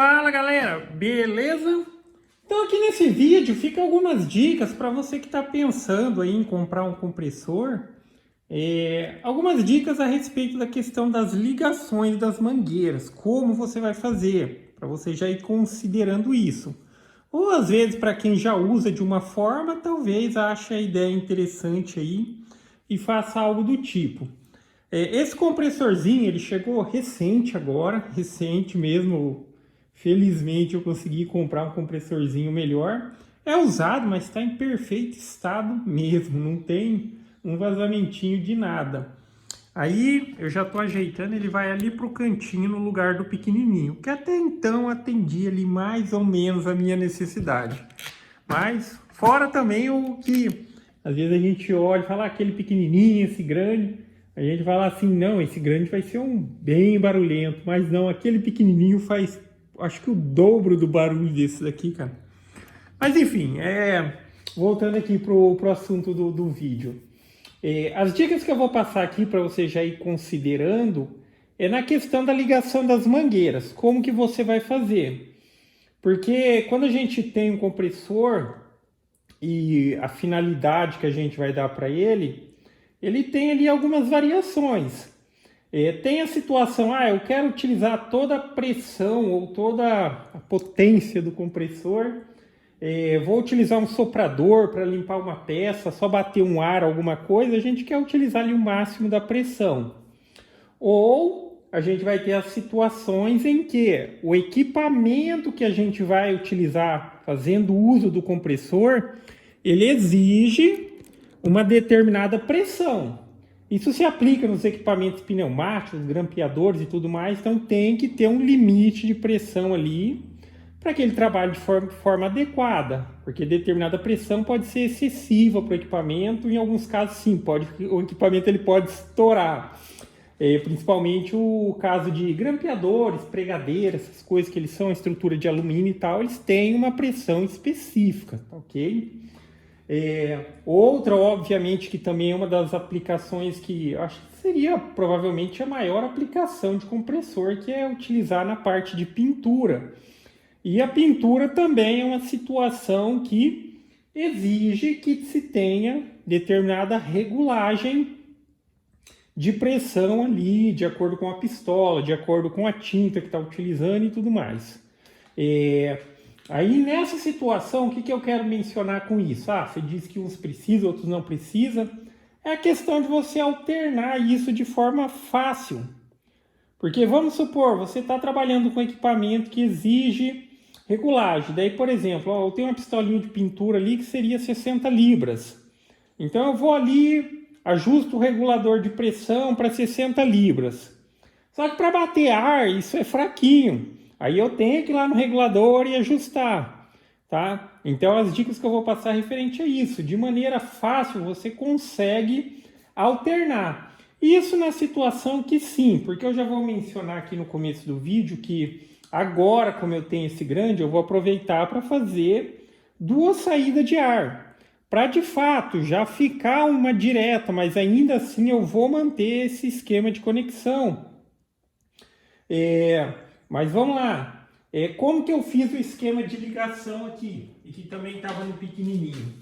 Fala galera, beleza? Então aqui nesse vídeo fica algumas dicas para você que está pensando aí em comprar um compressor. Algumas dicas a respeito da questão das ligações das mangueiras, como você vai fazer, para você já ir considerando isso. Ou às vezes para quem já usa de uma forma, talvez ache a ideia interessante aí e faça algo do tipo. Esse compressorzinho ele chegou recente agora, recente mesmo. Felizmente eu consegui comprar um compressorzinho melhor. É usado, mas está em perfeito estado mesmo, não tem um vazamentinho de nada. Aí eu já estou ajeitando, ele vai ali para o cantinho no lugar do pequenininho, que até então atendia ali mais ou menos a minha necessidade. Mas fora também o que às vezes a gente olha e fala aquele pequenininho, esse grande, a gente fala assim, não, esse grande vai ser um bem barulhento, mas não, aquele pequenininho faz acho que o dobro do barulho desse daqui, cara. Mas enfim, voltando aqui pro assunto do vídeo. As dicas que eu vou passar aqui para você já ir considerando é na questão da ligação das mangueiras. Como que você vai fazer? Porque quando a gente tem um compressor e a finalidade que a gente vai dar para ele tem ali algumas variações. Tem a situação, eu quero utilizar toda a pressão ou toda a potência do compressor, vou utilizar um soprador para limpar uma peça, só bater um ar, alguma coisa, a gente quer utilizar ali o máximo da pressão. Ou a gente vai ter as situações em que o equipamento que a gente vai utilizar fazendo uso do compressor, ele exige uma determinada pressão. Isso se aplica nos equipamentos pneumáticos, grampeadores e tudo mais, então tem que ter um limite de pressão ali para que ele trabalhe de forma adequada, porque determinada pressão pode ser excessiva para o equipamento, em alguns casos sim, o equipamento ele pode estourar, principalmente o caso de grampeadores, pregadeiras, essas coisas que eles são estrutura de alumínio e tal, eles têm uma pressão específica, tá ok? Outra, obviamente, que também é uma das aplicações que acho que seria provavelmente a maior aplicação de compressor, que é utilizar na parte de pintura. E a pintura também é uma situação que exige que se tenha determinada regulagem de pressão ali, de acordo com a pistola, de acordo com a tinta que está utilizando e tudo mais. Aí nessa situação, o que eu quero mencionar com isso? Você diz que uns precisam, outros não precisam. É a questão de você alternar isso de forma fácil. Porque vamos supor, você está trabalhando com equipamento que exige regulagem. Daí, por exemplo, eu tenho uma pistolinha de pintura ali que seria 60 libras. Então eu vou ali, ajusto o regulador de pressão para 60 libras. Só que para bater ar, isso é fraquinho. Aí eu tenho que ir lá no regulador e ajustar, tá? Então as dicas que eu vou passar referente a isso. De maneira fácil você consegue alternar. Isso na situação que sim, porque eu já vou mencionar aqui no começo do vídeo que agora, como eu tenho esse grande, eu vou aproveitar para fazer duas saídas de ar. Para de fato já ficar uma direta, mas ainda assim eu vou manter esse esquema de conexão. Mas vamos lá. Como que eu fiz o esquema de ligação aqui? E que também estava no pequenininho.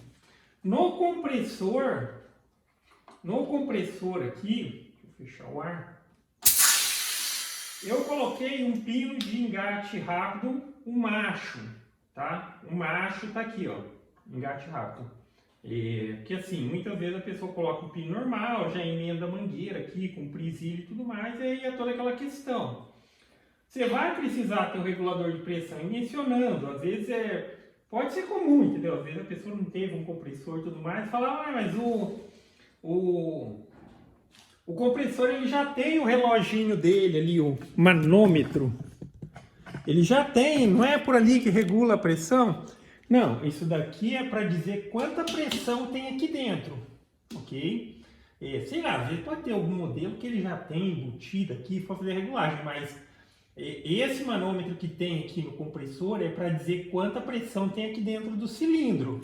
No compressor aqui, deixa eu fechar o ar. Eu coloquei um pino de engate rápido, um macho, tá? O macho tá aqui, ó, engate rápido. Que assim, muitas vezes a pessoa coloca um pino normal, já emenda a mangueira aqui com presilha e tudo mais, e aí é toda aquela questão. Você vai precisar ter um regulador de pressão, e mencionando, às vezes pode ser comum, entendeu? Às vezes a pessoa não teve um compressor e tudo mais, fala, mas o compressor ele já tem o reloginho dele ali, o manômetro. Ele já tem, não é por ali que regula a pressão? Não, isso daqui é para dizer quanta pressão tem aqui dentro, ok? Sei lá, às vezes pode ter algum modelo que ele já tem embutido aqui para fazer regulagem, mas esse manômetro que tem aqui no compressor é para dizer quanta pressão tem aqui dentro do cilindro.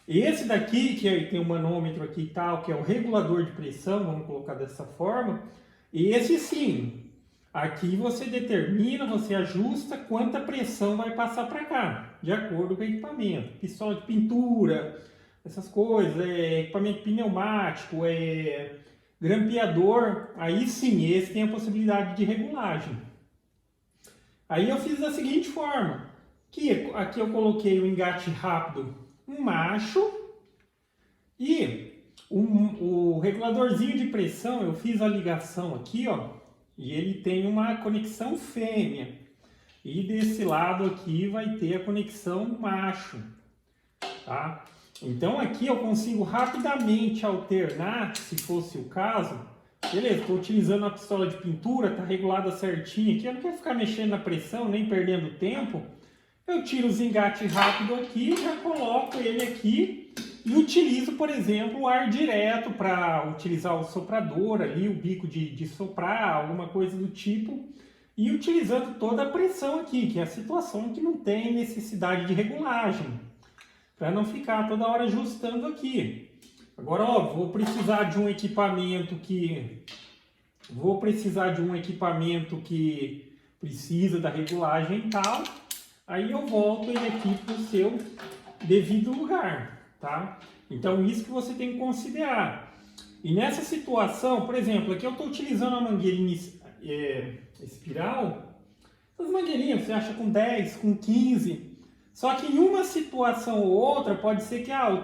Esse daqui, que tem o manômetro aqui e tal, que é o regulador de pressão, vamos colocar dessa forma, esse sim, Aqui você determina, você ajusta quanta pressão vai passar para cá, de acordo com o equipamento. Pistola de pintura, essas coisas, equipamento pneumático, grampeador, aí sim, esse tem a possibilidade de regulagem. Aí eu fiz da seguinte forma, que aqui eu coloquei o engate rápido, um macho, e o reguladorzinho de pressão, eu fiz a ligação aqui, ó, e ele tem uma conexão fêmea. E desse lado aqui vai ter a conexão macho, tá? Então aqui eu consigo rapidamente alternar, se fosse o caso. Beleza, estou utilizando a pistola de pintura, está regulada certinho aqui. Eu não quero ficar mexendo na pressão, nem perdendo tempo. Eu tiro os engates rápido aqui, já coloco ele aqui e utilizo, por exemplo, o ar direto para utilizar o soprador ali, o bico de soprar, alguma coisa do tipo. E utilizando toda a pressão aqui, que é a situação que não tem necessidade de regulagem. Para não ficar toda hora ajustando aqui. Agora, ó, vou precisar de um equipamento que precisa da regulagem e tal. Aí eu volto ele aqui para o seu devido lugar, tá? Então isso que você tem que considerar. E nessa situação, por exemplo, aqui eu estou utilizando a mangueirinha espiral. Essas mangueirinhas você acha com 10, com 15. Só que em uma situação ou outra pode ser que eu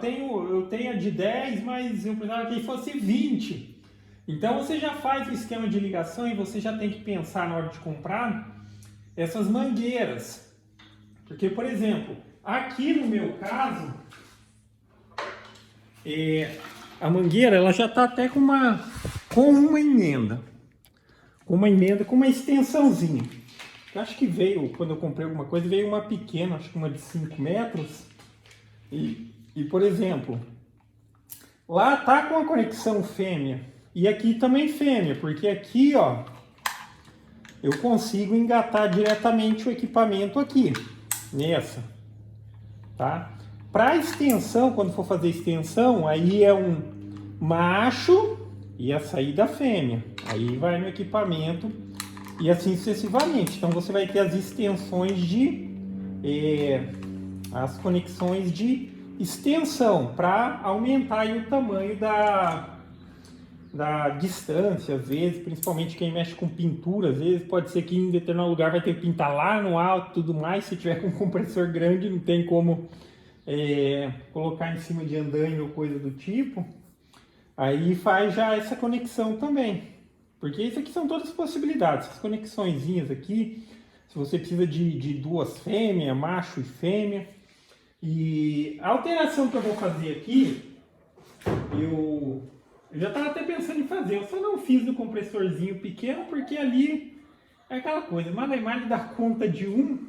tenha de 10, mas eu precisava que fosse 20. Então você já faz o esquema de ligação e você já tem que pensar na hora de comprar essas mangueiras. Porque, por exemplo, aqui no meu caso, a mangueira ela já está até com uma emenda. Com uma extensãozinha. Eu acho que veio, quando eu comprei alguma coisa, veio uma pequena, acho que uma de 5 metros. E, por exemplo, lá tá com a conexão fêmea. E aqui também fêmea, porque aqui, ó, eu consigo engatar diretamente o equipamento aqui, nessa, tá? Para extensão, quando for fazer extensão, aí é um macho e a saída fêmea. Aí vai no equipamento e assim sucessivamente. Então você vai ter as extensões as conexões de extensão para aumentar aí o tamanho da distância, às vezes, principalmente quem mexe com pintura, às vezes pode ser que em determinado lugar vai ter que pintar lá no alto e tudo mais. Se tiver com um compressor grande, não tem como colocar em cima de andaime ou coisa do tipo. Aí faz já essa conexão também. Porque isso aqui são todas as possibilidades. Essas conexõezinhas aqui, se você precisa de duas fêmeas, macho e fêmea. E a alteração que eu vou fazer aqui, eu já estava até pensando em fazer. Eu só não fiz no compressorzinho pequeno, porque ali é aquela coisa, mais dá conta de um.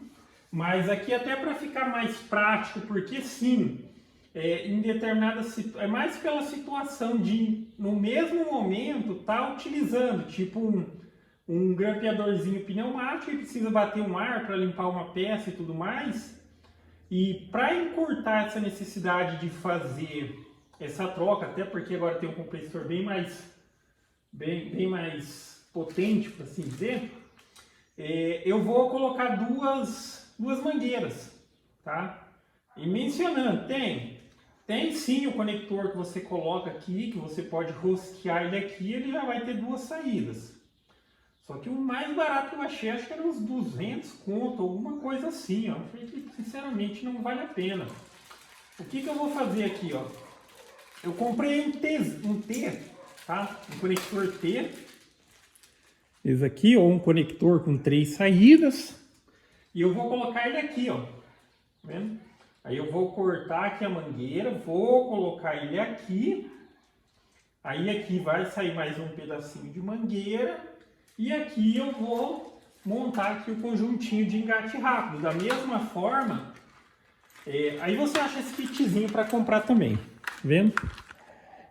Mas aqui até para ficar mais prático, porque sim, em determinadas é mais pela situação de no mesmo momento tá utilizando tipo um grampeadorzinho pneumático e precisa bater um ar para limpar uma peça e tudo mais. E para encurtar essa necessidade de fazer essa troca, até porque agora tem um compressor bem mais potente, para assim dizer, eu vou colocar duas mangueiras, tá? E mencionando, tem sim o conector que você coloca aqui, que você pode rosquear ele aqui, ele já vai ter duas saídas. Só que o mais barato que eu achei, acho que era uns 200 conto, alguma coisa assim, ó. Sinceramente não vale a pena. O que eu vou fazer aqui, ó? Eu comprei um T, tá? Um conector T. Esse aqui, ó, um conector com 3 saídas. E eu vou colocar ele aqui, ó. Tá vendo? Aí eu vou cortar aqui a mangueira, vou colocar ele aqui. Aí aqui vai sair mais um pedacinho de mangueira. E aqui eu vou montar aqui o conjuntinho de engate rápido. Da mesma forma, aí você acha esse kitzinho para comprar também. Tá vendo?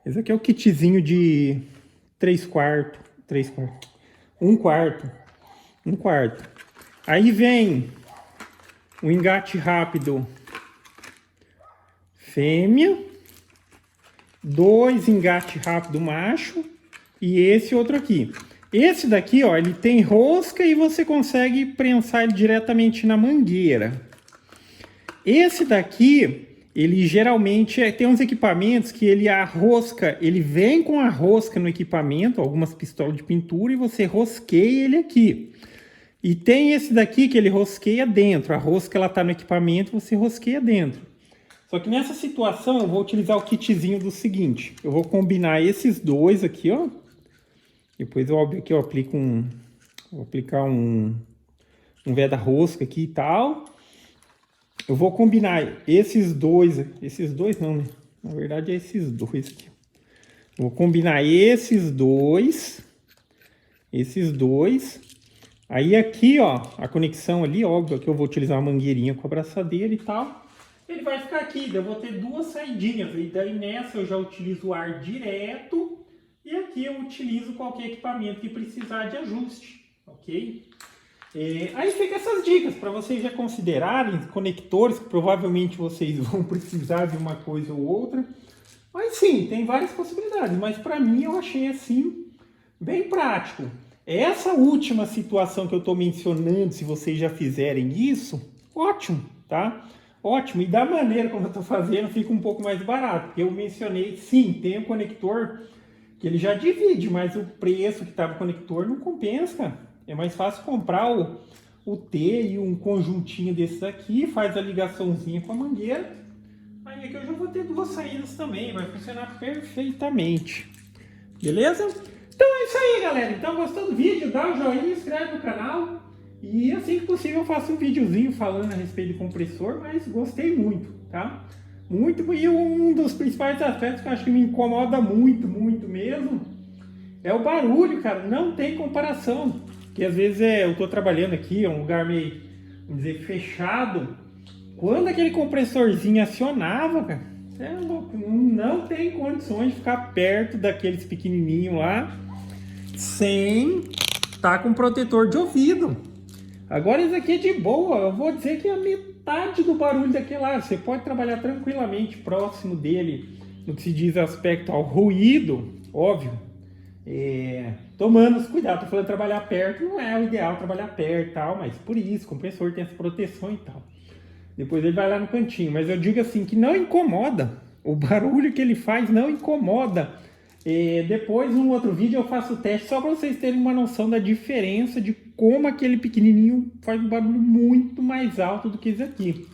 Esse aqui é o kitzinho de 1 quarto. Aí vem o engate rápido fêmea, 2 engate rápido macho e esse outro aqui. Esse daqui, ó, ele tem rosca e você consegue prensar ele diretamente na mangueira. Esse daqui, ele geralmente tem uns equipamentos que a rosca, ele vem com a rosca no equipamento, algumas pistolas de pintura, e você rosqueia ele aqui. E tem esse daqui que ele rosqueia dentro, a rosca ela tá no equipamento, você rosqueia dentro. Só que nessa situação eu vou utilizar o kitzinho do seguinte, eu vou combinar esses dois aqui, ó. Depois, óbvio, que eu aplico vou aplicar um veda-rosca aqui e tal. Eu vou combinar esses dois não, né? Na verdade é esses dois aqui. Eu vou combinar esses dois. Aí aqui, ó, a conexão ali, óbvio que eu vou utilizar uma mangueirinha com a abraçadeira e tal. Ele vai ficar aqui, eu vou ter duas saidinhas. E daí nessa eu já utilizo o ar direto. E aqui eu utilizo qualquer equipamento que precisar de ajuste, ok? Aí fica essas dicas para vocês já considerarem conectores que provavelmente vocês vão precisar de uma coisa ou outra. Mas sim, tem várias possibilidades, mas para mim eu achei assim bem prático. Essa última situação que eu estou mencionando, se vocês já fizerem isso, ótimo, tá? Ótimo, e da maneira como eu estou fazendo fica um pouco mais barato, porque eu mencionei, sim, tem um conector que ele já divide, mas o preço que estava o conector não compensa, cara. É mais fácil comprar o T e um conjuntinho desses aqui, faz a ligaçãozinha com a mangueira. Aí aqui eu já vou ter duas saídas também, vai funcionar perfeitamente. Beleza? Então é isso aí, galera. Então gostou do vídeo? Dá um joinha, inscreve no canal. E assim que possível eu faço um videozinho falando a respeito do compressor, mas gostei muito, tá? Muito, e um dos principais aspectos que eu acho que me incomoda muito mesmo, é o barulho, cara. Não tem comparação. Porque às vezes eu tô trabalhando aqui, é um lugar meio, vamos dizer, fechado. Quando aquele compressorzinho acionava, cara, é louco, não tem condições de ficar perto daqueles pequenininhos lá sem estar com protetor de ouvido. Agora esse aqui é de boa, eu vou dizer que é a metade do barulho daquele lá. Você pode trabalhar tranquilamente próximo dele no que se diz aspecto ao ruído, óbvio. Tomando os cuidados, tô falando trabalhar perto, não é o ideal trabalhar perto e tal, mas por isso, o compressor tem essa proteção e tal. Depois ele vai lá no cantinho, mas eu digo assim, que não incomoda, o barulho que ele faz não incomoda. Depois, num outro vídeo, eu faço o teste só para vocês terem uma noção da diferença de como aquele pequenininho faz um barulho muito mais alto do que esse aqui,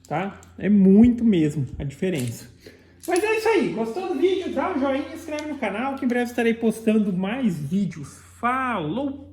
tá? É muito mesmo a diferença. Mas é isso aí, gostou do vídeo? Dá um joinha, inscreve no canal que em breve estarei postando mais vídeos. Falou!